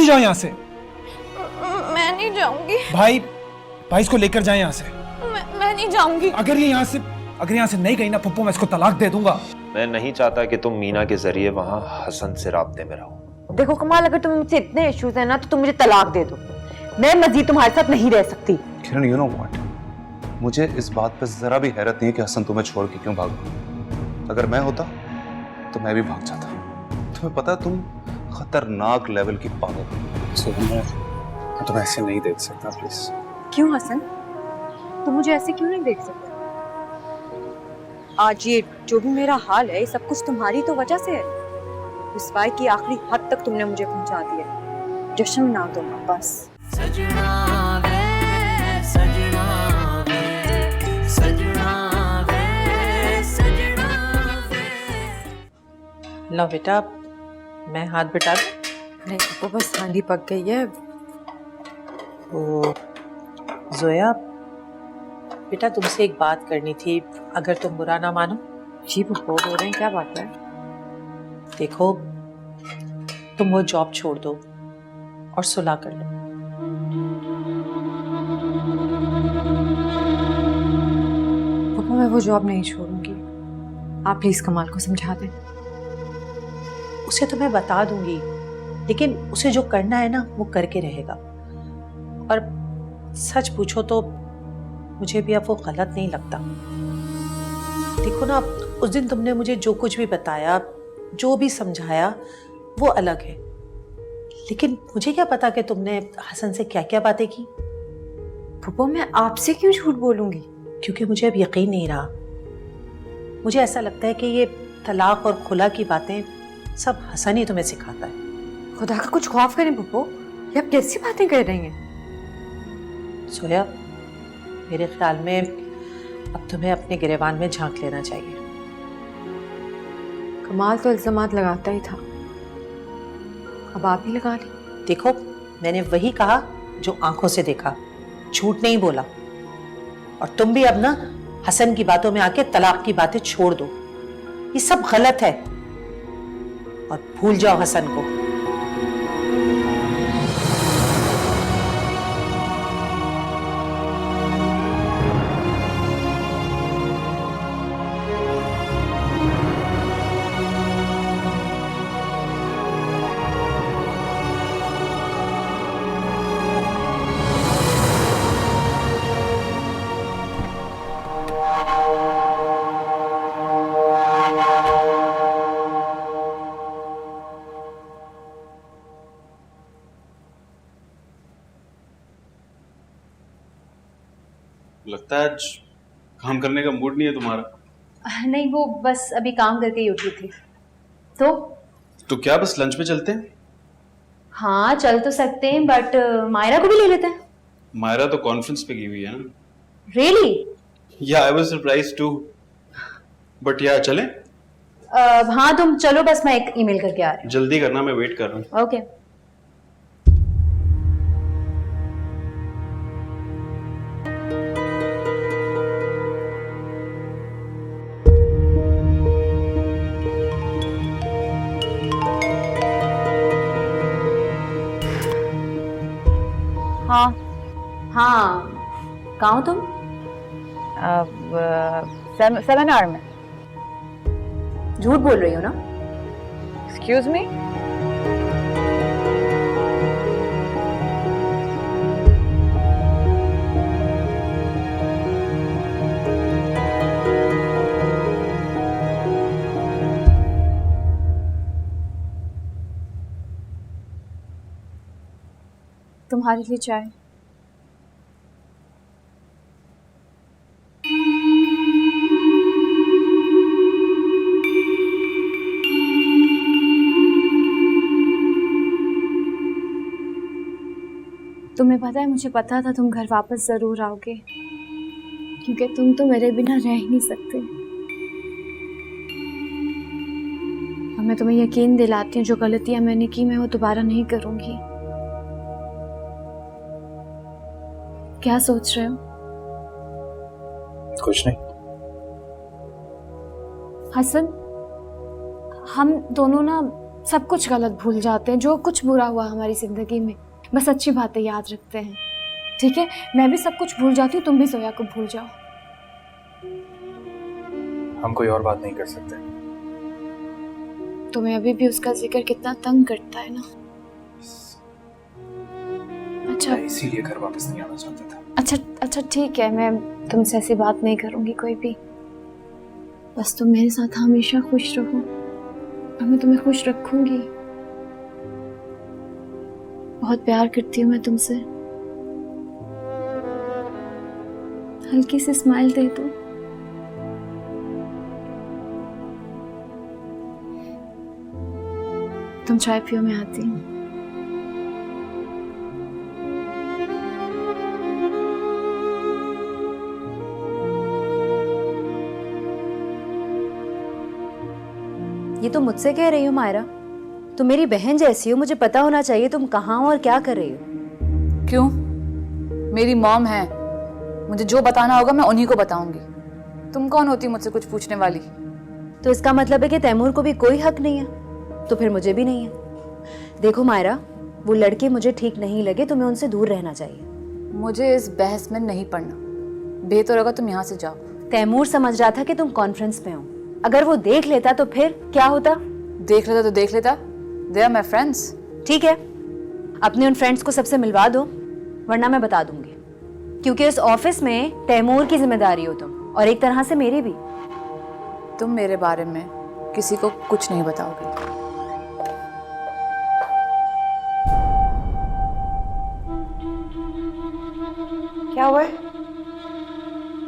चली जाओ यहाँ से। मैं नहीं जाऊंगी। भाई भाई इसको लेकर जाए यहाँ से। मैं नहीं जाऊंगी। अगर यहाँ से नहीं गई ना पप्पू, मैं इसको तलाक दे दूंगा। मैं नहीं चाहता कि तुम मीना के जरिए वहां हसन से राब्ते में रहो। देखो कमाल, अगर तुम्हें मुझसे इतने इश्यूज है ना तो तुम मुझे तलाक दे दो। मैं मजीद तुम्हारे साथ नहीं रह सकती। किरण, यू नो व्हाट, मुझे इस बात पर जरा भी हैरत नहीं है कि हसन तुम्हें छोड़ के क्यों भागा। अगर मैं होता तो मैं भी भाग जाता। तुम्हें पता, तुम खतरनाक लेवल की पागल हो। मैं तुम्हें ऐसे नहीं देख सकता, प्लीज। क्यों हसन, तुम मुझे ऐसे क्यों नहीं देख सकते? आज ये जो भी मेरा हाल है, सब कुछ तुम्हारी तो वजह से है। रुसवाई की आखिरी हद तक तुमने मुझे पहुंचा दिया। जश्न मना दो बस। सजना वे, सजना वे, सजना वे, सजना वे। लो बेटा, मैं हाथ बिठा दूं? नहीं वो बस हांडी पक गई है। ओ जोया, बेटा तुमसे एक बात करनी थी, अगर तुम बुरा ना मानो। जी पप्पू बोल रहे हैं, क्या बात है? देखो, तुम वो जॉब छोड़ दो और सुलह कर लो। पप्पू मैं वो जॉब नहीं छोड़ूंगी। आप प्लीज कमाल को समझा दें। उसे तो मैं बता दूंगी, लेकिन उसे जो करना है ना वो करके रहेगा। और सच पूछो तो मुझे भी अब वो गलत नहीं लगता। देखो ना, उस दिन तुमने मुझे जो कुछ भी बताया, जो भी समझाया, वो अलग है। लेकिन मुझे क्या पता कि तुमने हसन से क्या क्या बातें की। पप्पू मैं आपसे क्यों झूठ बोलूंगी? क्योंकि मुझे अब यकीन नहीं रहा। मुझे ऐसा लगता है कि ये तलाक और खुला की बातें सब हसन ही तुम्हें सिखाता है। खुदा का कुछ खौफ करें पप्पू, ये आप कैसी बातें कर रही हैं? सोया, मेरे ख्याल में अब तुम्हें अपने गिरेबान में झांक लेना चाहिए। कमाल तो इल्जामात लगाता ही था, अब आप ही लगा ली। देखो, मैंने वही कहा जो आंखों से देखा, झूठ नहीं बोला। और तुम भी अब ना हसन की बातों में आके तलाक की बातें छोड़ दो। ये सब गलत है और भूल जाओ हसन को। लगता है आज काम करने का मूड नहीं है तुम्हारा। नहीं, वो बस अभी काम करके ही उठी थी। तो क्या बस लंच पे चलते हैं? हाँ चल तो सकते हैं, बट मायरा को भी ले लेते हैं। मायरा तो कॉन्फ्रेंस पे गई हुई है ना। Really? Yeah I was surprised too, but yeah चलें? हाँ तुम चलो, बस मैं एक ईमेल करके आ रही जल्दी करना, मैं वेट कर रहा हूँ। हूँ। ओके। हाँ हाँ, कहाँ हो तुम? सेमिनार में। झूठ बोल रही हो ना? Excuse me? तुम्हारे लिए चाय। तुम्हें पता है, मुझे पता था तुम घर वापस जरूर आओगे, क्योंकि तुम तो मेरे बिना रह ही नहीं सकते। और मैं तुम्हें यकीन दिलाती हूँ, जो गलतियां मैंने की मैं वो दोबारा नहीं करूंगी। क्या सोच रहे हो? कुछ नहीं। हसन, हम दोनों ना सब कुछ गलत भूल जाते हैं, जो कुछ बुरा हुआ हमारी जिंदगी में बस अच्छी बातें याद रखते हैं। ठीक है, मैं भी सब कुछ भूल जाती हूँ, तुम भी जोया को भूल जाओ। हम कोई और बात नहीं कर सकते। तुम्हें अभी भी उसका जिक्र कितना तंग करता है ना। अच्छा मैं इसीलिए घर वापस नहीं आना चाहता था। अच्छा ठीक है, मैं तुमसे ऐसी बात नहीं करूंगी कोई भी। बस तुम मेरे साथ हमेशा खुश रहो और मैं तुम्हें खुश रखूंगी। बहुत प्यार करती हूँ मैं तुमसे। हल्की सी स्माइल दे दो। तुम चाय पियो, मैं आती हूँ। ये तो मुझसे कह रही हो मायरा? तुम मेरी बहन जैसी हो, मुझे पता होना चाहिए तुम कहाँ हो और क्या कर रही हो। क्यों? मेरी मॉम है, मुझे जो बताना होगा मैं उन्हीं को बताऊंगी। तुम कौन होती मुझसे कुछ पूछने वाली? तो इसका मतलब है कि तैमूर को भी कोई हक नहीं है, तो फिर मुझे भी नहीं है। देखो मायरा, वो लड़के मुझे ठीक नहीं लगे, तुम्हें उनसे दूर रहना चाहिए। मुझे इस बहस में नहीं पड़ना, बेहतर होगा तुम यहाँ से जाओ। तैमूर समझ रहा था कि तुम कॉन्फ्रेंस में हो, अगर वो देख लेता तो फिर क्या होता? देख लेता तो देख लेता, दे आर माय फ्रेंड्स। ठीक है, अपने उन फ्रेंड्स को सबसे मिलवा दो, वरना मैं बता दूंगी। क्योंकि इस ऑफिस में तैमूर की जिम्मेदारी हो तुम, और एक तरह से मेरी भी। तुम मेरे बारे में किसी को कुछ नहीं बताओगे। क्या हुआ है?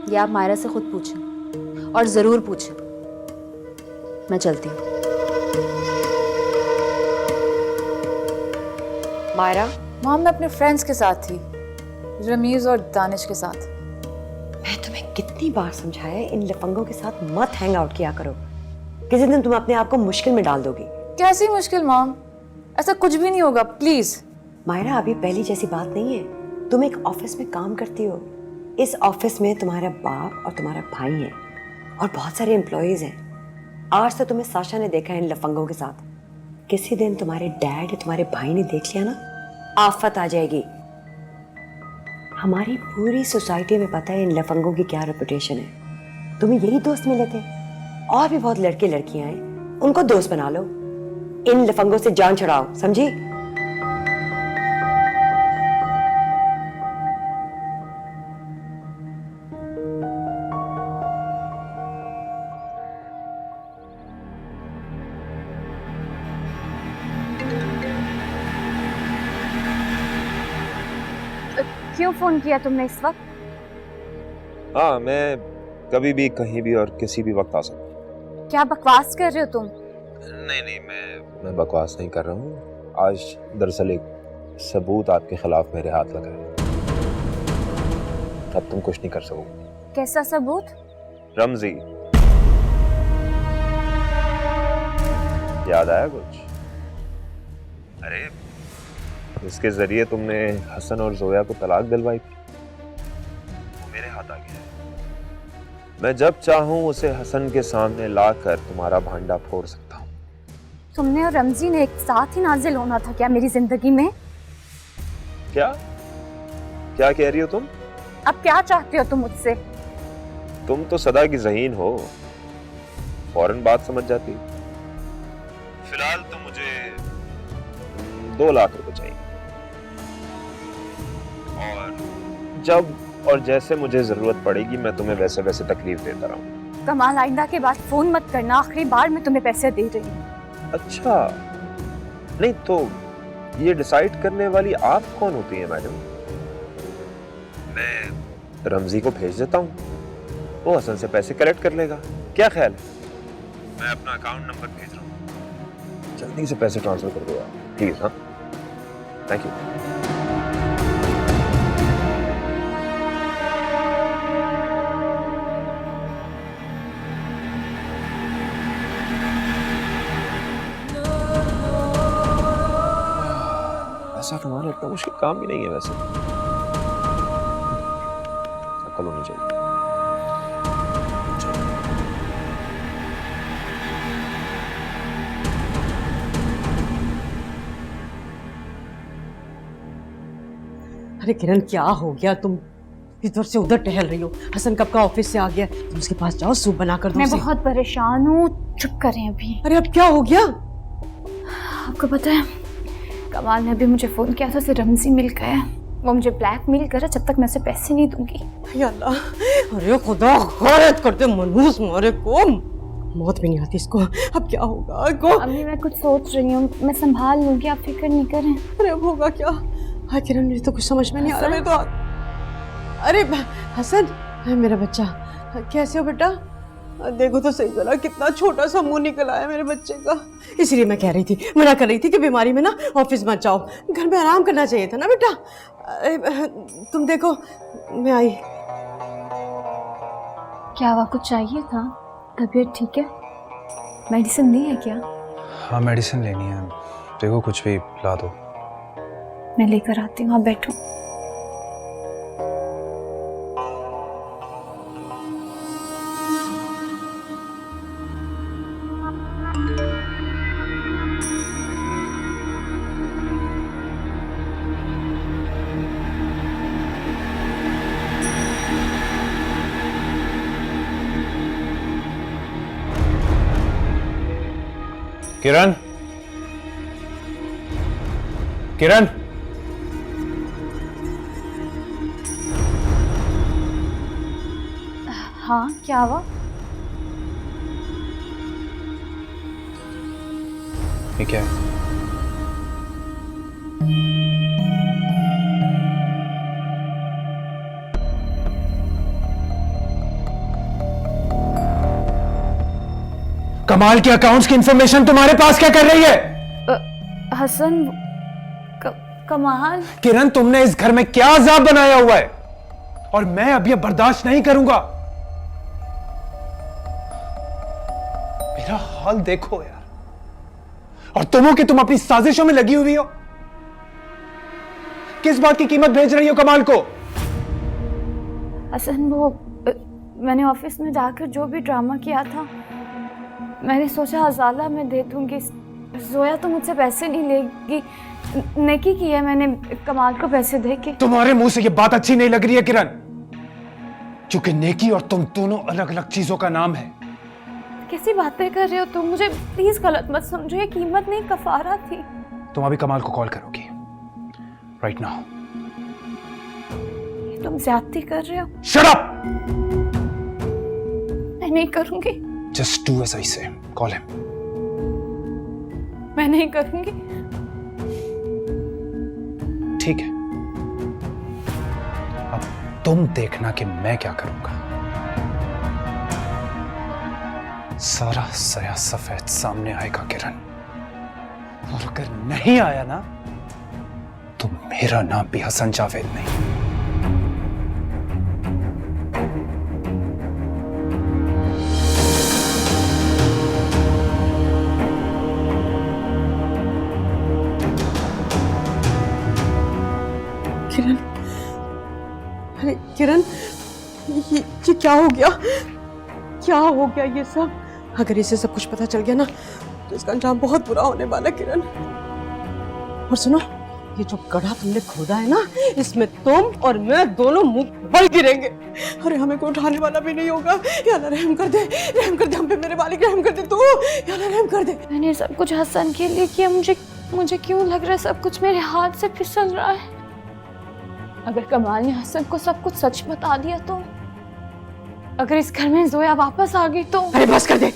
ये आप मायरा से खुद पूछें, और जरूर पूछें। मैं चलती हूँ। मायरा, मॉम मैं अपने फ्रेंड्स के साथ थी, रमीज और दानिश के साथ। मैं तुम्हें कितनी बार समझाया इन लफंगों के साथ मत हैंग आउट किया करो, किसी दिन तुम अपने आप को मुश्किल में डाल दोगी। कैसी मुश्किल मॉम? ऐसा कुछ भी नहीं होगा, प्लीज। मायरा, अभी पहली जैसी बात नहीं है। तुम एक ऑफिस में काम करती हो, इस ऑफिस में तुम्हारा बाप और तुम्हारा भाई है और बहुत सारे एम्प्लॉयज हैं। आज तो तुम्हें साशा ने देखा है इन लफंगों के साथ, किसी दिन तुम्हारे डैड या तुम्हारे भाई ने देख लिया ना, आफत आ जाएगी। हमारी पूरी सोसाइटी में पता है इन लफंगों की क्या रेपुटेशन है। तुम्हें यही दोस्त मिले थे, और भी बहुत लड़के लड़कियां हैं, उनको दोस्त बना लो। इन लफंगों से जान छुड़ाओ, समझी? क्यों फोन किया तुमने इस वक्त? हाँ, मैं कभी भी कहीं भी और किसी भी वक्त आ सकता हूँ। क्या बकवास कर रहे हो तुम? नहीं, मैं बकवास नहीं कर रहा हूँ। आज दरअसल एक सबूत आपके खिलाफ मेरे हाथ लगा है, अब तुम कुछ नहीं कर सकोगे। कैसा सबूत? रमजी, याद आया कुछ? अरे, इसके जरिए तुमने हसन और जोया को तलाक दिलवाई थी, वो मेरे हाथ आ गया है। मैं जब चाहूं उसे हसन के सामने लाकर तुम्हारा भांडा फोड़ सकता हूं। तुमने और रमजी ने एक साथ ही नाजिल होना था क्या मेरी जिंदगी में? क्या कह रही हो तुम? अब क्या चाहते हो तुम मुझसे? तुम तो सदा की ज़हीन हो, फौरन बात समझ जाती। फिलहाल तो मुझे 2 लाख रुपए चाहिए, और जब और जैसे मुझे जरूरत पड़ेगी मैं तुम्हें वैसे वैसे तकलीफ देता रहूंगा। कमाल, आइंदा के बाद फोन मत करना, आखिरी बार मैं तुम्हें पैसे दे रही हूँ। अच्छा, नहीं तो ये डिसाइड करने वाली आप कौन होती हैं मैडम? मैं रमजी को भेज देता हूँ, वो हसन से पैसे कलेक्ट कर लेगा, क्या ख्याल है? मैं अपना अकाउंट नंबर भेज रहा हूँ, जल्दी से पैसे ट्रांसफर कर दो आप प्लीज। हाँ, थैंक यू। पैसा कमाना इतना मुश्किल काम भी नहीं है वैसे, अक्ल होनी चाहिए। अरे किरण क्या हो गया, तुम इधर से उधर टहल रही हो। हसन कब का ऑफिस से आ गया, तुम उसके पास जाओ, सूप बना कर दो मैं उसे। बहुत परेशान हूँ, चुप करें अभी। अरे अब क्या हो गया? आपको पता है कमाल ने अभी मुझे फोन किया था, उसे रमजी मिल गया, वो मुझे ब्लैकमेल कर रहा, जब तक मैं उसे पैसे नहीं दूंगी। या अल्लाह, अरे खुदा गैरत करते मनहूस मारे को, मौत भी नहीं आती इसको। अब क्या होगा को? अम्मी मैं कुछ सोच रही हूँ, मैं संभाल लूंगी, आप फिक्र नहीं करें। अरे अब होगा क्या? हाँ किरण, मुझे तो कुछ समझ में नहीं आ रहा। मैं तो अरे हसन, मेरा बच्चा कैसे हो बेटा? देखो तो सही जरा, कितना छोटा सा मुंह निकल आया मेरे बच्चे का। इसलिए मैं कह रही थी, मना कर रही थी कि बीमारी में ना ऑफिस मत जाओ, घर में आराम करना चाहिए था ना बेटा। अरे तुम देखो, मैं आई। क्या हुआ, कुछ चाहिए था? तबीयत ठीक है? मेडिसिन नहीं है क्या? हाँ मेडिसिन लेनी है, देखो कुछ भी ला दो। मैं लेकर आती हूँ, आप बैठो। किरण, किरण, हाँ क्या हुआ? ये क्या है? कमाल के अकाउंट्स की इंफॉर्मेशन तुम्हारे पास क्या कर रही है? हसन, कमाल। किरण, तुमने इस घर में क्या अजाब बनाया हुआ है, और मैं अब ये बर्दाश्त नहीं करूंगा। मेरा हाल देखो यार, और तुम हो कि तुम अपनी साजिशों में लगी हुई हो। किस बात की कीमत भेज रही हो कमाल को? हसन, वो मैंने ऑफिस में जाकर जो भी ड्रामा किया था, मैंने सोचा हजाला मैं दे दूंगी। जोया तो मुझसे पैसे नहीं लेगी, नेकी की है मैंने कमाल को पैसे दे के। तुम्हारे मुंह से ये बात अच्छी नहीं लग रही है किरण, क्योंकि नेकी और तुम दोनों अलग अलग चीजों का नाम है। कैसी बातें कर रहे हो तुम? मुझे प्लीज गलत मत समझो, ये कीमत नहीं कफारा थी। तुम अभी कमाल को कॉल करोगी राइट नाउ। तुम ज्यादती कर रहे हो। Shut up! मैं नहीं करूंगी। जस्ट डू एज आई से, कॉल हिम। मैं नहीं करूंगी। ठीक है, अब तुम देखना कि मैं क्या करूंगा। सारा सया सफेद सामने आएगा किरण, और अगर नहीं आया ना तो मेरा नाम भी हसन जावेद नहीं। किरण, अरे किरण, ये क्या हो गया? क्या हो गया ये सब? अगर इसे सब कुछ पता चल गया ना तो इसका अंजाम बहुत बुरा होने वाला है किरण। और सुनो, ये जो गड्ढा तुमने खोदा है ना, इसमें तुम और मैं दोनों मुंह बल गिरेंगे। अरे हमें कोई उठाने वाला भी नहीं होगा। या अल्लाह रहम कर दे, रहम कर दे हम पे, मेरे मालिक रहम कर दे तू, या अल्लाह रहम कर दे। मैंने सब कुछ हसन के लिए किया। मुझे क्यों लग रहा है सब कुछ मेरे हाथ से फिसल रहा है? अगर कमाल ने हसन को सब कुछ सच बता दिया तो, अगर इस घर में जोया वापस आ गई तो। अरे बस कर दे,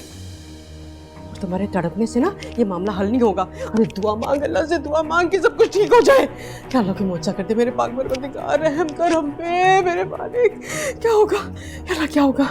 और तुम्हारे तड़पने से ना ये मामला हल नहीं होगा। अरे दुआ मांग, अल्लाह से दुआ मांग कि सब कुछ ठीक हो जाए। क्या अल्लाह की मोचा कर दे, मेरे पाक परवरदिगार रहम कर हम पे, मेरे मालिक। क्या होगा अल्लाह, क्या होगा?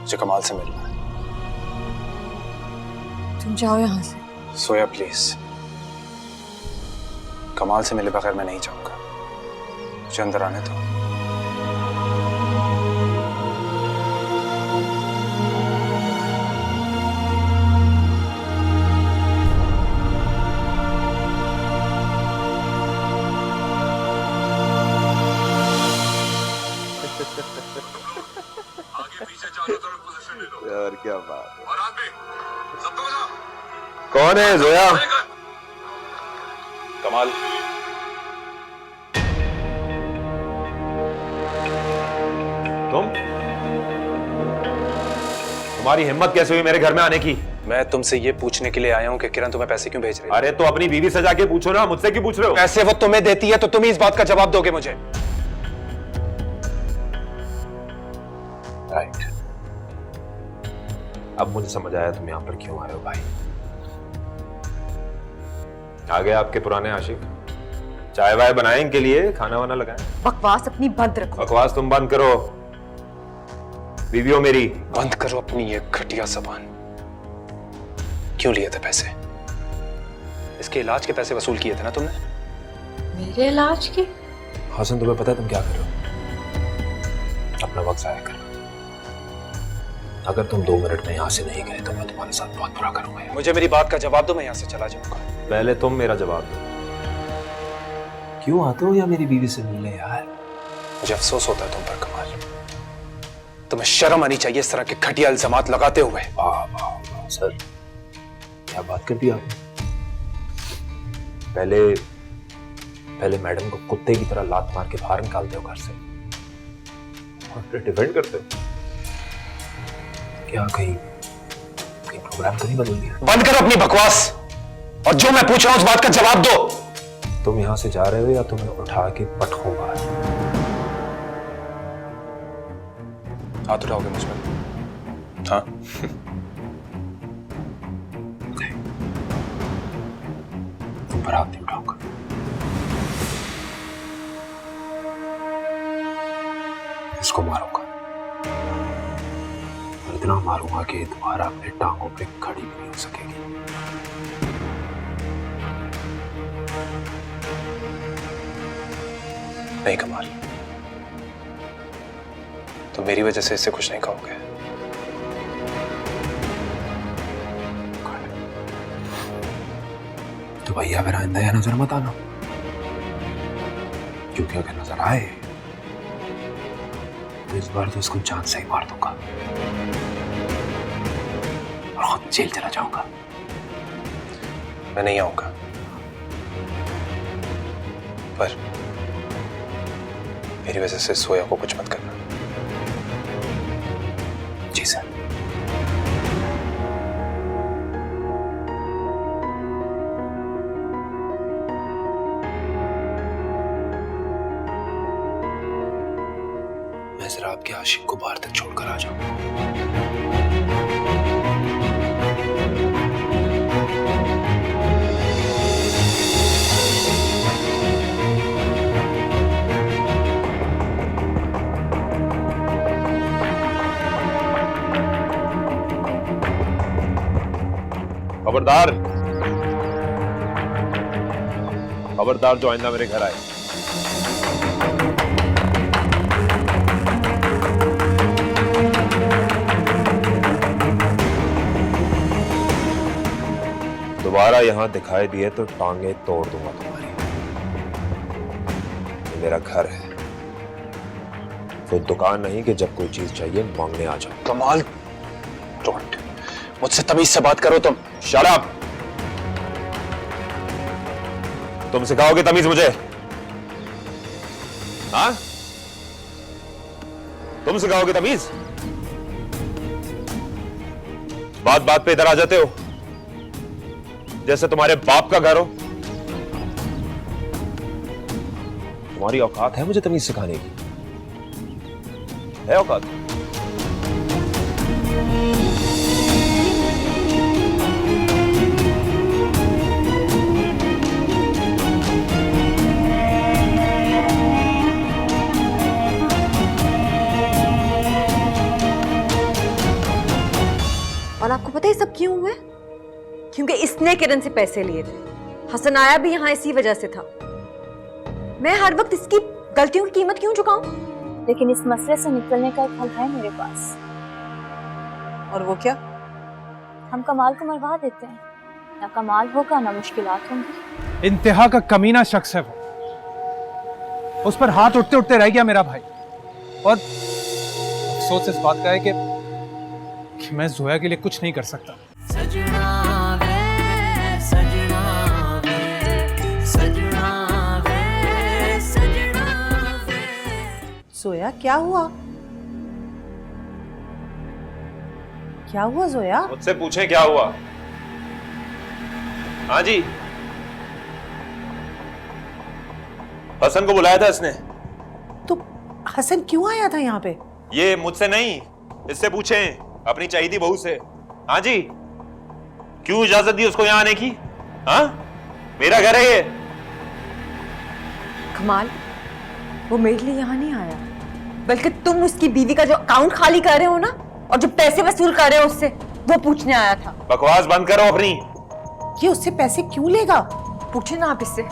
मुझे कमाल से मिलना है। तुम जाओ यहाँ से। सोया प्लीज, कमाल से मिले बगैर मैं नहीं जाऊंगा। मुझे अंदर आने दो। यार क्या बात है। कौन है जोया? कमाल, तुम्हारी हिम्मत कैसे हुई मेरे घर में आने की? मैं तुमसे ये पूछने के लिए आया हूं कि किरण तुम्हें पैसे क्यों भेज रही है। अरे तो अपनी बीवी से जाके पूछो ना, मुझसे क्यों पूछ रहे हो? पैसे वो तुम्हें देती है तो तुम ही इस बात का जवाब दोगे मुझे। राइट, अब मुझे समझ आया तुम यहां पर क्यों आए हो भाई। आ गए आपके पुराने आशिक, चाय वाय बनाए इनके लिए, खाना वाना लगाएं। बकवास अपनी बंद रखो। बकवास तुम बंद करो, बीवी हो मेरी। बंद करो अपनी ये घटिया जबान। क्यों लिए थे पैसे? इसके इलाज के पैसे वसूल किए थे ना तुमने? मेरे इलाज के? हसन, तुम्हें पता है तुम क्या कर रहे हो? अपना वक्त जाया कर। अगर तुम 2 मिनट में यहाँ से नहीं गए तो मैं तुम्हारे साथ बहुत बुरा करूंगा। मुझे मेरी बात का जवाब दो, मैं यहाँ से चला जाऊंगा। पहले तुम मेरा जवाब दो। क्यों आते हो या मेरी बीवी से मिलने यार? मुझे अफसोस होता है तुम पर कमाल। तुम्हें शर्म आनी चाहिए इस तरह के घटिया इल्जामात लगाते हुए। वाह वाह वाह सर, क्या बात कर दी आपने। पहले मैडम को कुत्ते की तरह लात मार के बाहर निकालते हो घर से, और फिर डिफेंड करते हो। क्या कहीं प्रोग्राम तो नहीं बदल गया? बंद करो अपनी बकवास और जो मैं पूछ रहा हूं उस बात का जवाब दो। तुम यहां से जा रहे हो या तुम्हें उठा के पटको बाहर? हाथ उठाओगे मुझ पर? हाँ। तुम पर हाथ नहीं उठाऊंगा। इसको मारूंगा, और इतना मारूंगा कि दोबारा अपने टांगों पे खड़ी भी नहीं हो सकेगी। नहीं कमाल, तो मेरी वजह से इससे कुछ नहीं खाओगे। तो भैया फिर आइंदा यह नजर मत आना, क्योंकि अगर नजर आए तो इस बार तो इसको जान से ही मार दूंगा और खुद जेल चला जाऊंगा। मैं नहीं आऊंगा, पर मेरी वजह से सोया को कुछ मत करना। जी सर। मैं जरा आपके आशिक को बाहर तक छोड़कर आ जाऊंगा। खबरदार, खबरदार जो आइंदा मेरे घर आए। दोबारा यहां दिखाई दिए तो टांगे तोड़ दूंगा तुम्हारी। ये मेरा घर है, कोई दुकान नहीं कि जब कोई चीज चाहिए मांगने आ जाओ। कमाल, डोंट, मुझसे तमीज से बात करो तुम। Shut up! तुम सिखाओगे तमीज मुझे? हाँ, तुम सिखाओगे तमीज? बात बात पे इधर आ जाते हो जैसे तुम्हारे बाप का घर हो। तुम्हारी औकात है मुझे तमीज सिखाने की? है औकात? और आपको पता है सब क्यों हुआ है? क्योंकि इसने किरण से पैसे लिए थे। हसन आया भी यहाँ इसी वजह से था। मैं हर वक्त इसकी गलतियों की कीमत क्यों चुकाऊं? लेकिन इस मसले से निकलने का एक हल है मेरे पास। और वो क्या? हम कमाल को मरवा देते हैं, ना कमाल होगा ना मुश्किलात होंगी। इंतहा का कमीना शख्स है वो, उस पर हाथ उठते उठते रह गया मेरा भाई। और अफसोस इस बात का है कि मैं जोया के लिए कुछ नहीं कर सकता। सजना वे सजना वे सजना वे सजना वे। जोया क्या हुआ? क्या हुआ जोया? मुझसे पूछे क्या हुआ? हाँ जी, हसन को बुलाया था इसने। तो हसन क्यों आया था यहाँ पे? ये मुझसे नहीं, इससे पूछें, अपनी चाहिए बहू से। हाँ जी, क्यों इजाजत दी उसको यहाँ आने की? हाँ, मेरा घर है ये। कमाल, वो मेरे लिए यहाँ नहीं आया, बल्कि तुम उसकी बीवी का जो अकाउंट खाली कर रहे हो ना, और जो पैसे वसूल कर रहे हो उससे, वो पूछने आया था। बकवास बंद करो अपनी। ये उससे पैसे क्यों लेगा? पूछे ना आप इससे,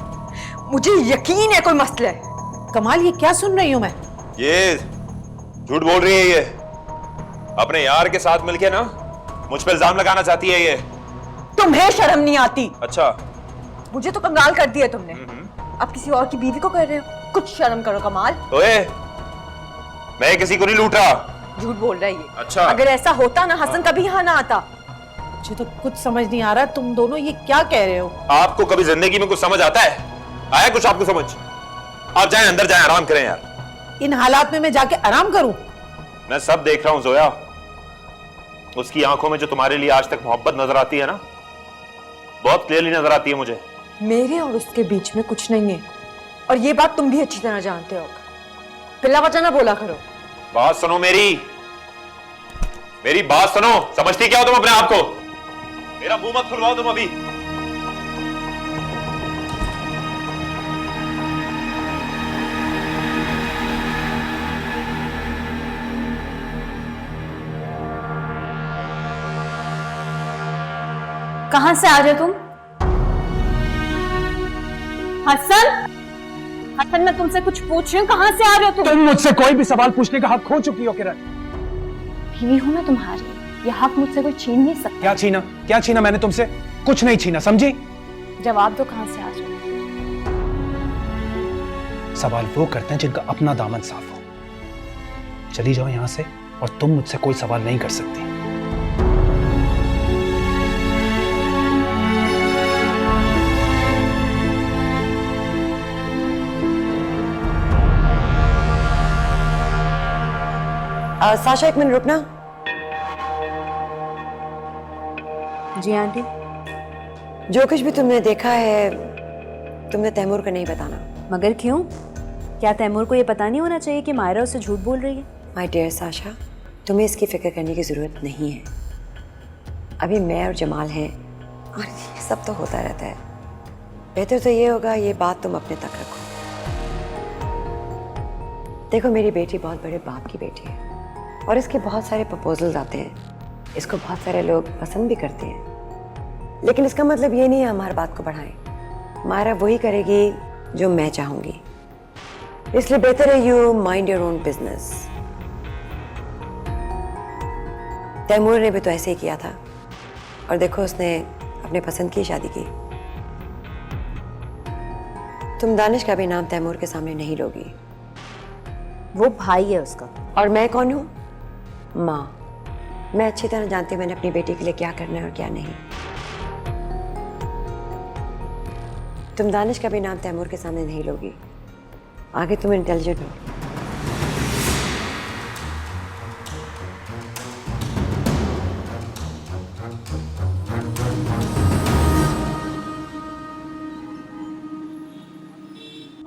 मुझे यकीन है कोई मसला है। कमाल, ये क्या सुन रही हूँ मैं? ये झूठ बोल रही है ये, अपने यार के साथ मिलके ना मुझ पर इल्जाम लगाना चाहती है ये। तुम्हें शर्म नहीं आती? अच्छा, मुझे तो कंगाल कर दिया तुमने, अब किसी और की बीवी को कर रहे हो। कुछ शर्म करो कमाल। ओए, मैं किसी को नहीं लूट रहा। झूठ बोल रहा है ये। अच्छा, अगर ऐसा होता ना, हसन कभी यहाँ ना आता। मुझे तो कुछ समझ नहीं आ रहा, तुम दोनों ये क्या कह रहे हो? आपको कभी जिंदगी में कुछ समझ आता है? आया कुछ आपको समझ? आप जाएं अंदर, जाएं, आराम करें यार। इन हालात में मैं जाके आराम करूं? मैं सब देख रहा हूं जोया, उसकी आंखों में जो तुम्हारे लिए आज तक मोहब्बत नजर आती है ना, बहुत क्लियरली नजर आती है मुझे। मेरे और उसके बीच में कुछ नहीं है, और ये बात तुम भी अच्छी तरह जानते हो। बिला वजह ना बोला करो। बात सुनो मेरी बात सुनो। समझती क्या हो तुम अपने आप को? मेरा मुंह मत खुलवाओ तुम अभी। कहां से आ रहे हो तुम? हसन, हसन, मैं तुमसे कुछ पूछ रही हूँ, कहां से आ रहे हो तुम? मुझसे कोई भी सवाल पूछने का हक खो चुकी हो किरण। बीवी हूं मैं तुम्हारी, यह हक मुझसे कोई छीन नहीं सकता। क्या छीना? क्या छीना मैंने तुमसे? कुछ नहीं छीना, समझी? जवाब दो, कहां से आ रहे हो? सवाल वो करते हैं जिनका अपना दामन साफ हो। चली जाओ यहां से, और तुम मुझसे कोई सवाल नहीं कर सकती। साशा, एक मिनट रुकना। जी आंटी। जो कुछ भी तुमने देखा है, तुमने तैमूर को नहीं बताना। मगर क्यों? क्या तैमूर को ये पता नहीं होना चाहिए कि मायरा उससे झूठ बोल रही है? माय डियर साशा, तुम्हें इसकी फिक्र करने की जरूरत नहीं है। अभी मैं और जमाल हैं, और ये सब तो होता रहता है। बेहतर तो ये होगा ये बात तुम अपने तक रखो। देखो, मेरी बेटी बहुत बड़े बाप की बेटी है, और इसके बहुत सारे प्रपोजल्स आते हैं। इसको बहुत सारे लोग पसंद भी करते हैं, लेकिन इसका मतलब ये नहीं है हमारी बात को बढ़ाएं। मायरा वही करेगी जो मैं चाहूंगी, इसलिए बेहतर है you mind your own business. Taimur ने भी तो ऐसे ही किया था, और देखो उसने अपने पसंद की शादी की। तुम दानिश का भी नाम तैमूर के सामने नहीं लोगी। वो भाई है उसका। और मैं कौन हूं? माँ। मैं अच्छी तरह जानती हूँ मैंने अपनी बेटी के लिए क्या करना है और क्या नहीं। तुम दानिश का भी नाम तैमूर के सामने नहीं लोगी। आगे तुम इंटेलिजेंट हो।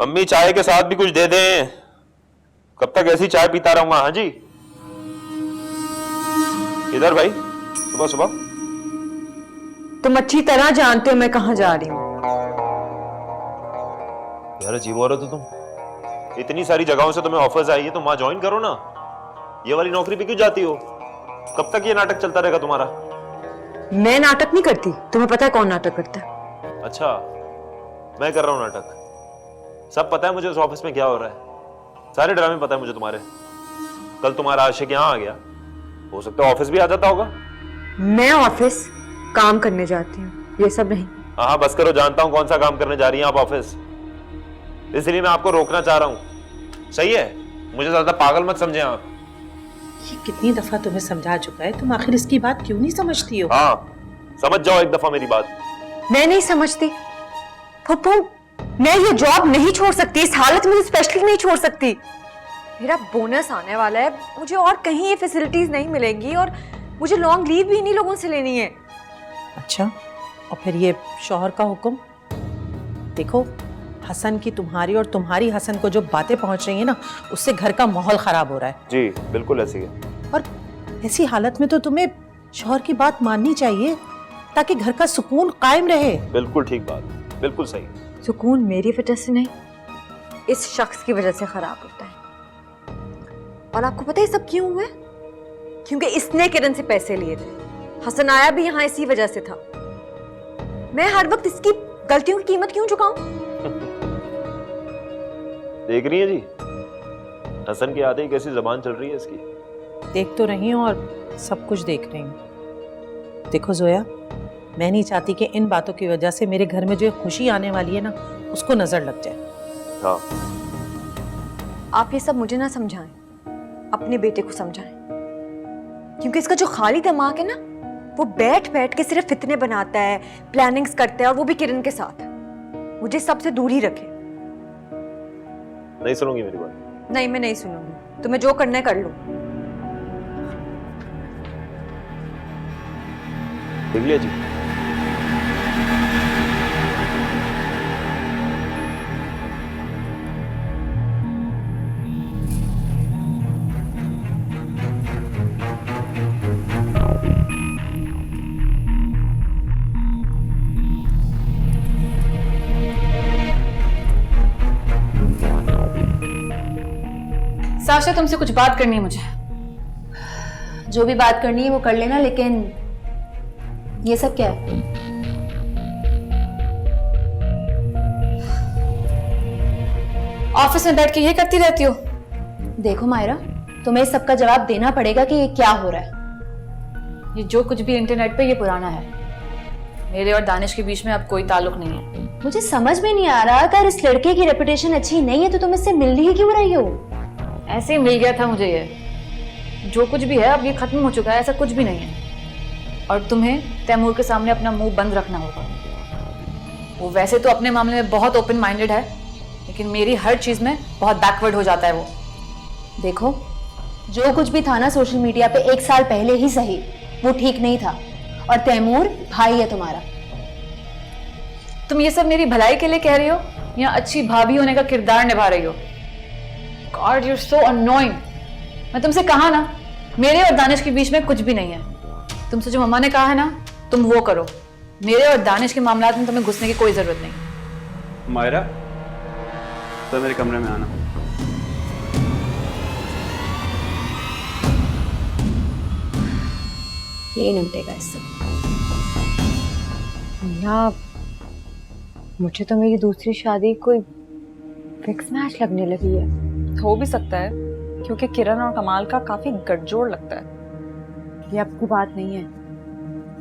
अम्मी, चाय के साथ भी कुछ दे दें। कब तक ऐसी चाय पीता रहूंगा? हाँ जी। इधर भाई, सुबह सुबह। तुम अच्छी तरह जानते हो मैं कहाँ जा रही हूँ। यार अजीब हो रहे हो तुम। इतनी सारी जगहों से तुम्हें ऑफर्स आई है, तुम वहां ज्वाइन करो ना। ये वाली नौकरी पे क्यों जाती हो? कब तक ये नाटक चलता रहेगा तुम्हारा? मैं नाटक नहीं करती, तुम्हें पता है कौन नाटक करता है? अच्छा, मैं कर रहा हूं नाटक। सब पता है मुझे उस ऑफिस में क्या हो रहा है, सारे ड्रामे पता है मुझे तुम्हारे। कल तुम्हारा आशिक यहाँ आ गया, हो सकता है ऑफिस भी आ जाता होगा। मैं ऑफिस काम करने जाती हूँ, ये सब नहीं। हाँ बस करो, जानता हूँ कौन सा काम करने जा रही हैं आप ऑफिस, इसलिए मैं आपको रोकना चाह रहा हूँ। सही है, मुझे ज्यादा पागल मत समझें आप। ये कितनी दफा तुम्हें समझा चुका है, तुम आखिर इसकी बात क्यों नहीं समझती हो? हाँ समझ जाओ एक दफा मेरी बात। मैं नहीं समझती फुप्पू, मैं ये जॉब नहीं छोड़ सकती, इस हालत में स्पेशली नहीं छोड़ सकती। मेरा बोनस आने वाला है, मुझे और कहीं ये फैसिलिटीज नहीं मिलेंगी और मुझे लॉन्ग लीव भी इन्हीं लोगों से लेनी है। अच्छा, और फिर ये शौहर का हुक्म? देखो, हसन की तुम्हारी और तुम्हारी हसन को जो बातें पहुंच रही है ना, उससे घर का माहौल खराब हो रहा है। जी बिल्कुल ऐसी है। और ऐसी हालत में तो तुम्हें शौहर की बात माननी चाहिए ताकि घर का सुकून कायम रहे। बिल्कुल ठीक बात, बिल्कुल सही। सुकून मेरी वजह से नहीं, इस शख्स की वजह से खराब होता है। और आपको पता है सब क्यों हुआ है? क्योंकि इसने किरण से पैसे लिए थे। हसन आया भी यहाँ इसी वजह से था। मैं हर वक्त इसकी गलतियों की कीमत क्यों चुकाऊं? देख रही है जी, हसन के आते ही कैसी जबान चल रही है इसकी। देख तो रही हूँ और सब कुछ देख रही हूँ। देखो जोया, मैं नहीं चाहती कि इन बातों की वजह से मेरे घर में जो खुशी आने वाली है ना, उसको नजर लग जाए। हाँ आप ये सब मुझे ना समझाएं, अपने बेटे को समझाएं। क्योंकि इसका जो खाली दिमाग है ना, वो बैठ बैठ के सिर्फ फितने बनाता है, प्लानिंग्स करता है, और वो भी किरण के साथ। मुझे सबसे दूर ही रखे। नहीं सुनूंगी मेरी बात? नहीं, मैं नहीं सुनूंगी। तुम्हें जो करना है कर लो। देख लिया जी। साशा, तुमसे कुछ बात करनी है मुझे। जो भी बात करनी है वो कर लेना, लेकिन ये सब क्या है? ऑफिस में बैठ के ये करती रहती हो? देखो मायरा, तुम्हें इस सब का जवाब देना पड़ेगा कि ये क्या हो रहा है। ये जो कुछ भी इंटरनेट पे, ये पुराना है। मेरे और दानिश के बीच में अब कोई ताल्लुक नहीं है। मुझे समझ में नहीं आ रहा, अगर इस लड़के की रेपुटेशन अच्छी नहीं है तो तुम इससे मिलनी ही क्यों रही हो? ऐसे ही मिल गया था मुझे ये। जो कुछ भी है अब ये खत्म हो चुका है, ऐसा कुछ भी नहीं है। और तुम्हें तैमूर के सामने अपना मुंह बंद रखना होगा। वो वैसे तो अपने मामले में बहुत ओपन माइंडेड है, लेकिन मेरी हर चीज में बहुत बैकवर्ड हो जाता है वो। देखो, जो कुछ भी था ना सोशल मीडिया पे 1 साल पहले ही सही, वो ठीक नहीं था। और तैमूर भाई है तुम्हारा। तुम ये सब मेरी भलाई के लिए कह रही हो या अच्छी भाभी होने का किरदार निभा रही हो? God, you're so annoying. मैं तुमसे कहा ना, मेरे और दानिश के बीच में कुछ भी नहीं है। तुमसे जो मम्मा ने कहा है ना, तुम वो करो। मेरे और दानिश के मामलात में तुम्हें घुसने की कोई जरूरत नहीं। मायरा, तो मेरे कमरे में आना। यही निपटेगा इससे। ना, मुझे तो मेरी दूसरी शादी कोई फिक्स मैच लगने लगी है। हो भी सकता है, क्योंकि किरण और कमाल का काफी गठजोड़ लगता है। ये आपकी बात नहीं है।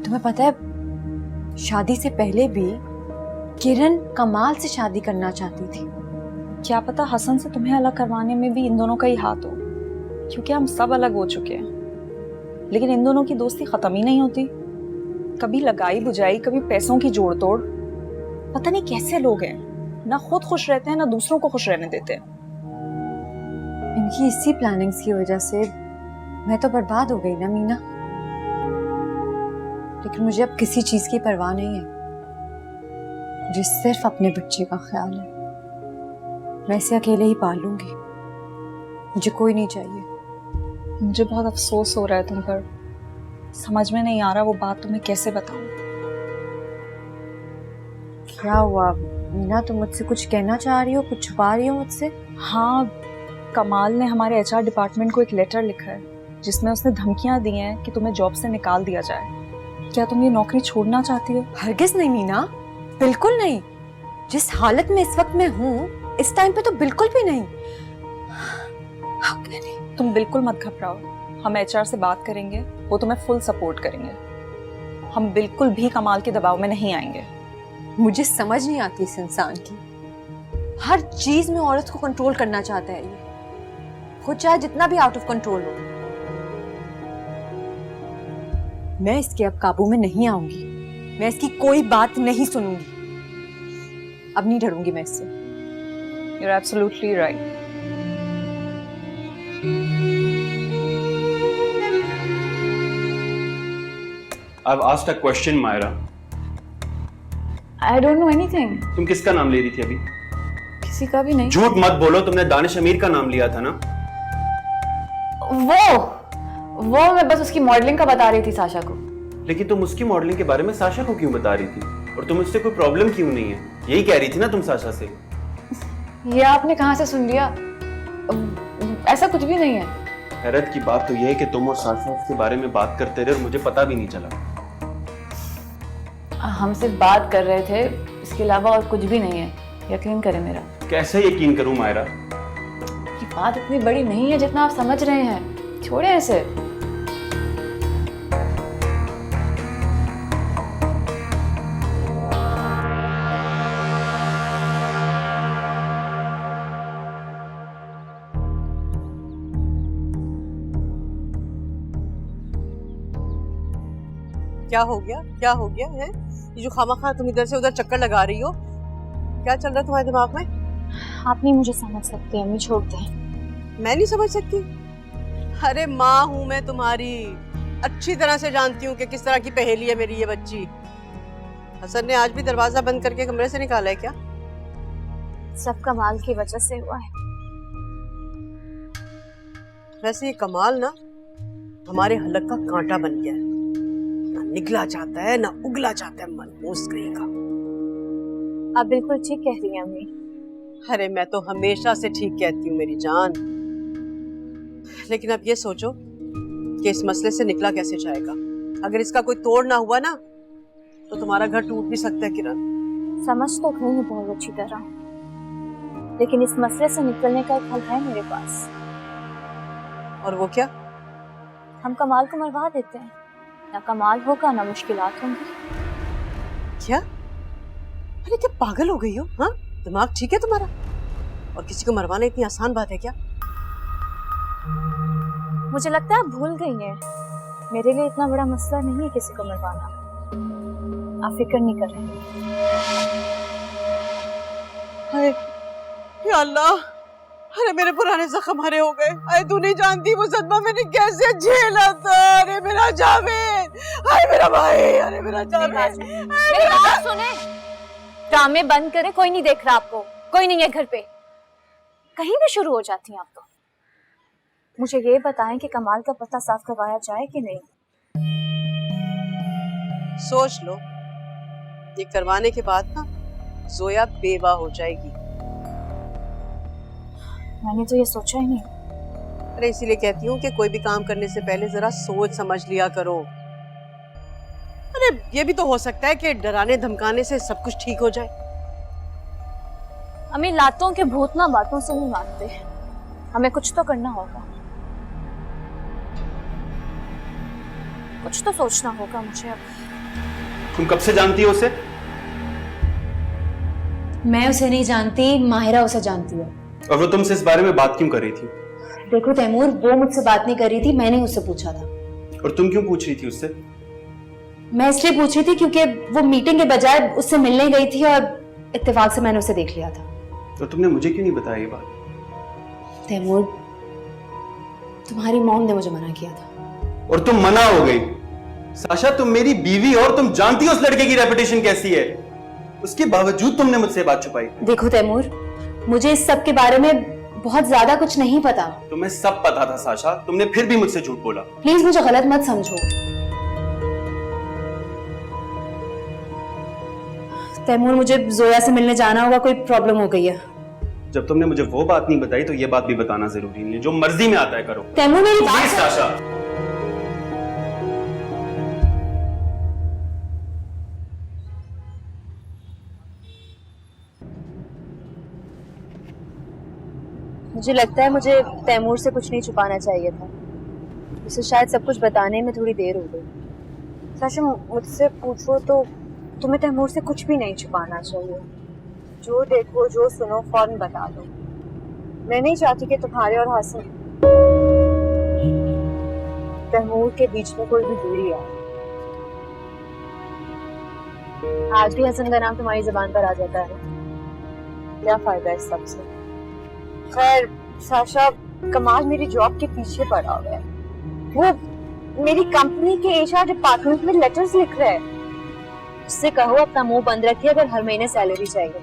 तुम्हें पता है, शादी से पहले भी किरण कमाल से शादी करना चाहती थी। क्या पता हसन से तुम्हें अलग करवाने में भी इन दोनों का ही हाथ हो, क्योंकि हम सब अलग हो चुके हैं। लेकिन इन दोनों की दोस्ती खत्म ही नहीं होती। कभी लगाई बुझाई, कभी पैसों की जोड़ तोड़। पता नहीं कैसे लोग हैं, ना खुद खुश रहते हैं ना दूसरों को खुश रहने देते हैं। इनकी इसी प्लानिंग्स की वजह से मैं तो बर्बाद हो गई ना मीना। लेकिन मुझे अब किसी चीज की परवाह नहीं है। मुझे सिर्फ अपने बच्चे का ख्याल है। मैं इसे अकेले ही पाल लूंगी। मुझे कोई नहीं चाहिए। मुझे बहुत अफसोस हो रहा है तुम पर। समझ में नहीं आ रहा वो बात तुम्हें कैसे बताऊं। क्या हुआ मीना, तुम मुझसे कुछ कहना चाह रही हो, कुछ छुपा रही हो मुझसे? हाँ, कमाल ने हमारे HR डिपार्टमेंट को एक लेटर लिखा है जिसमें उसने धमकियां दी हैं कि तुम्हें जॉब से निकाल दिया जाए। क्या तुम ये नौकरी छोड़ना चाहती हो? हरगिज नहीं मीना, बिल्कुल नहीं। जिस हालत में इस वक्त मैं हूँ इस टाइम पे तो बिल्कुल भी नहीं। तुम बिल्कुल मत घबराओ, हम एचआर से बात करेंगे, वो तुम्हें फुल सपोर्ट करेंगे। हम बिल्कुल भी कमाल के दबाव में नहीं आएंगे। मुझे समझ नहीं आती इस इंसान की, हर चीज में औरत को कंट्रोल करना चाहता है ये, खुद चाहे जितना भी आउट ऑफ कंट्रोल हो। मैं इसके अब काबू में नहीं आऊंगी, मैं इसकी कोई बात नहीं सुनूंगी, अब नहीं डरूंगी मैं इससे। You're absolutely right. I've asked a question, Myra. I don't know anything. तुम किसका नाम ले रही थी अभी? किसी का भी नहीं। झूठ मत बोलो, तुमने दानिश अमीर का नाम लिया था ना? वो मैं बस उसकी मॉडलिंग का बता रही थी साशा को। लेकिन तुम उसकी मॉडलिंग के बारे में साशा को क्यों बता रही थी? और तुम उससे कोई प्रॉब्लम क्यों नहीं है? यही कह रही थी ना तुम साशा से? ये आपने कहाँ से सुन लिया? ऐसा कुछ भी नहीं है। हैरत की बात तो यह है कि तुम और साशा उसके बारे में बात करते रहे और मुझे पता भी नहीं चला। हम सिर्फ बात कर रहे थे, इसके अलावा और कुछ भी नहीं है, यकीन करें मेरा। कैसे यकीन करूं मायरा? ये बात इतनी बड़ी नहीं है जितना आप समझ रहे हैं, छोड़े ऐसे। क्या हो गया है? ये जो खामा तुम इधर से उधर चक्कर लगा रही हो, क्या चल रहा है तुम्हारे दिमाग में? आप नहीं मुझे समझ सकते, अम्मी छोड़ दें। मैं नहीं समझ सकती? अरे माँ हूँ मैं तुम्हारी, अच्छी तरह से जानती हूँ कि किस तरह की पहेली है मेरी ये बच्ची। हसन ने आज भी दरवाजा बंद करके कमरे से निकाला है क्या? सब कमाल की वजह से हुआ है। वैसे ये कमाल ना हमारे हलक का कांटा बन गया है, ना निकला चाहता है ना उगला चाहता है, मनहूस करेगा। आप बिल्कुल ठीक कह रही हैं अम्मी। अरे मैं तो हमेशा से ठीक कहती हूँ मेरी जान, लेकिन अब ये सोचो कि इस मसले से निकला कैसे जाएगा। अगर इसका कोई तोड़ ना हुआ ना तो तुम्हारा घर टूट भी सकता है किरण। समझ तो रही हूँ बहुत अच्छी तरह, लेकिन इस मसले से निकलने का एक हल है मेरे पास। और वो क्या? हम कमाल को मरवा देते हैं, ना कमाल होगा ना मुश्किलात होंगी। क्या? अरे क्या पागल हो गई हो? हाँ, दिमाग ठीक है तुम्हारा? और किसी को मरवाना इतनी आसान बात है क्या? मुझे लगता है आप भूल गई हैं, मेरे लिए इतना बड़ा मसला नहीं है किसी को मरवाना। आप फिक्र नहीं कर रहे। अरे या अल्लाह, अरे मेरे पुराने जख्म हरे हो गए। अरे तू नहीं जानती वो सदमा मैंने कैसे झेला था। अरे मेरा जावेद, अरे मेरा भाई, अरे मेरा जावेद। मेरी बात सुने, ड्रामे बंद करे, कोई नहीं देख रहा आपको, कोई नहीं है घर पे। कहीं भी शुरू हो जाती हैं आप तो। मुझे ये बताएं कि कमाल का पता साफ करवाया जाए कि नहीं। सोच लो, ये करवाने के बाद ना जोया बेवा हो जाएगी। मैंने तो ये सोचा ही नहीं। अरे इसीलिए कहती हूँ कि कोई भी काम करने से पहले जरा सोच समझ लिया करो। अरे ये भी तो हो सकता है कि डराने धमकाने से सब कुछ ठीक हो जाए। अम्मी, लातों के भूत ना बातों से नहीं मानते, हमें कुछ तो करना होगा, कुछ तो सोचना होगा मुझे अब। तुम कब से जानती हो उसे? मैं उसे नहीं जानती, माहिरा उसे जानती है। और वो तुमसे इस बारे में बात क्यों कर रही थी? देखो तैमूर, वो मुझसे बात नहीं कर रही थी, मैंने उससे पूछा था। और तुम क्यों पूछ रही थी उससे? मैं इसलिए पूछ रही थी क्योंकि वो मीटिंग के बजाय उससे मिलने गई थी और इत्तेफाक से मैंने उसे देख लिया था। तो तुमने मुझे क्यों नहीं बताया ये बात? तैमूर, तुम्हारी मॉम ने मुझे मना किया था। और तुम मना हो गई? साशा, तुम मेरी बीवी और तुम जानती हो उस लड़के की रेपुटेशन कैसी है, उसके बावजूद तुमने मुझसे बात छुपाई। देखो तैमूर, मुझे इस सब के बारे में बहुत ज्यादा कुछ नहीं पता। तुम्हें सब पता था साशा, तुमने फिर भी मुझसे झूठ बोला। प्लीज मुझे गलत मत समझो। तैमूर, मुझे जोया से मिलने जाना होगा, कोई प्रॉब्लम हो गई है। जब तुमने मुझे वो बात नहीं बताई तो ये बात भी बताना जरूरी नहीं है। जो मर्जी में आता है करो। तैमूर, मेरी बात प्लीज साशा। मुझे लगता है मुझे तैमूर से कुछ नहीं छुपाना चाहिए था। उसे शायद सब कुछ बताने में थोड़ी देर हो गई। साशा, मुझसे पूछो तो तुम्हें तैमूर से कुछ भी नहीं छुपाना चाहिए। जो देखो जो सुनो फौरन बता दो। मैं नहीं चाहती कि तुम्हारे और हसन तैमूर के बीच में कोई भी दूरी आए। आज भी हसन का नाम तुम्हारी जुबान पर आ जाता है, क्या फायदा इस सब से। खैर साशा, कमाल मेरी जॉब के पीछे पड़ा हुआ है। वो मेरी कंपनी के एचआर डिपार्टमेंट में लेटर्स लिख रहा है। उससे कहो अपना मुंह बंद रखिए, अगर हर महीने सैलरी चाहिए।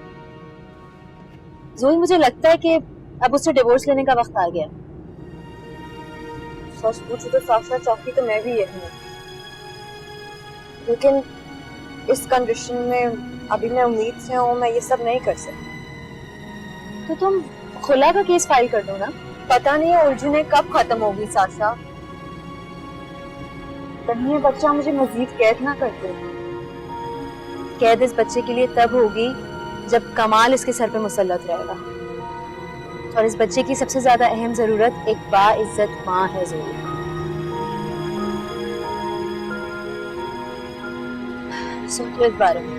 जोई, मुझे लगता है कि अब उससे डिवोर्स लेने का वक्त आ गया। सच पूछो तो साशा, चाहती तो मैं भी यही हूँ, लेकिन इस कंडीशन में अभी मैं उम्मीद से हूँ मैं ये सब नहीं कर सकती। तो तुम खुला का केस फाइल कर दो ना। पता नहीं है उलझने कब खत्म होगी साशा। कहीं ये बच्चा मुझे मजीद कैद ना कर दे। कैद इस बच्चे के लिए तब होगी जब कमाल इसके सर पे मुसल्लत रहेगा, और इस बच्चे की सबसे ज्यादा अहम जरूरत एक बाइज्जत माँ है। जरूर सोचो इस बारे में।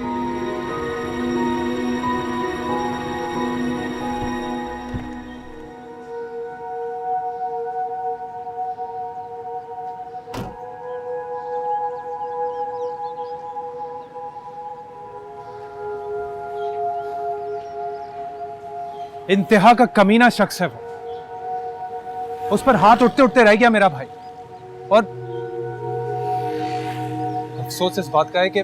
इंतहा का कमीना शख्स है वो। उस पर हाथ उठते उठते रह गया मेरा भाई। और अफसोस इस बात का है कि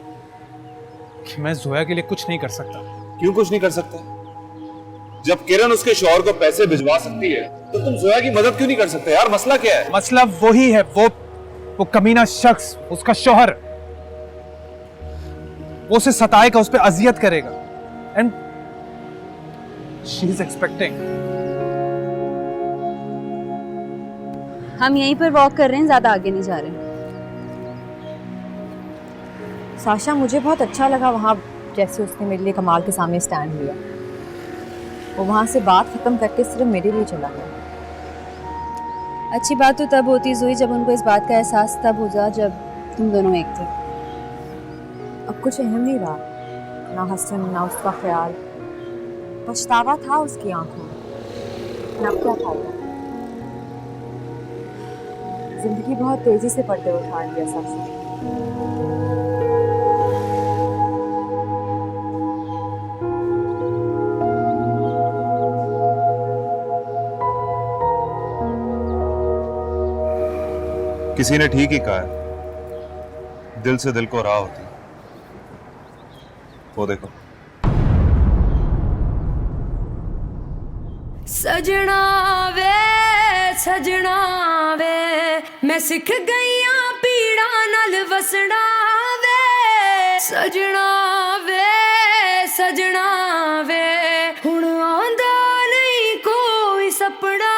मैं जोया के लिए कुछ नहीं कर सकता। क्यों कुछ नहीं कर सकते? जब किरण उसके शौहर को पैसे भिजवा सकती है तो तुम जोया की मदद क्यों नहीं कर सकते यार? मसला क्या है? मसला वही है, वो कमीना शख्स, उसका शौहर, वो उसे सताएगा, उस पर अजियत करेगा। And she is expecting. हम यहीं पर वॉक कर रहे हैं, ज्यादा आगे नहीं जा रहे। साशा, मुझे बहुत अच्छा लगा वहाँ जैसे उसने मेरे लिए कमाल के सामने स्टैंड लिया। वो वहाँ से बात खत्म करके सिर्फ मेरे लिए चला गया। अच्छी बात तो तब होती जोई जब उनको इस बात का एहसास तब हो जा जब तुम दोनों एक थे। अब कुछ अहम नहीं रहा, ना हसन ना उसका ख्याल। पछतावा था उसकी आंखों में, अब क्या फायदा। जिंदगी बहुत तेजी से पर्दे उठा लिया साशा। किसी ने ठीक ही कहा है, दिल से दिल को राह होती है। वो देखो। सजना वे मैं सिख गईया पीड़ा नल वसना वे। सजना वे हुण आंदा नहीं कोई सपना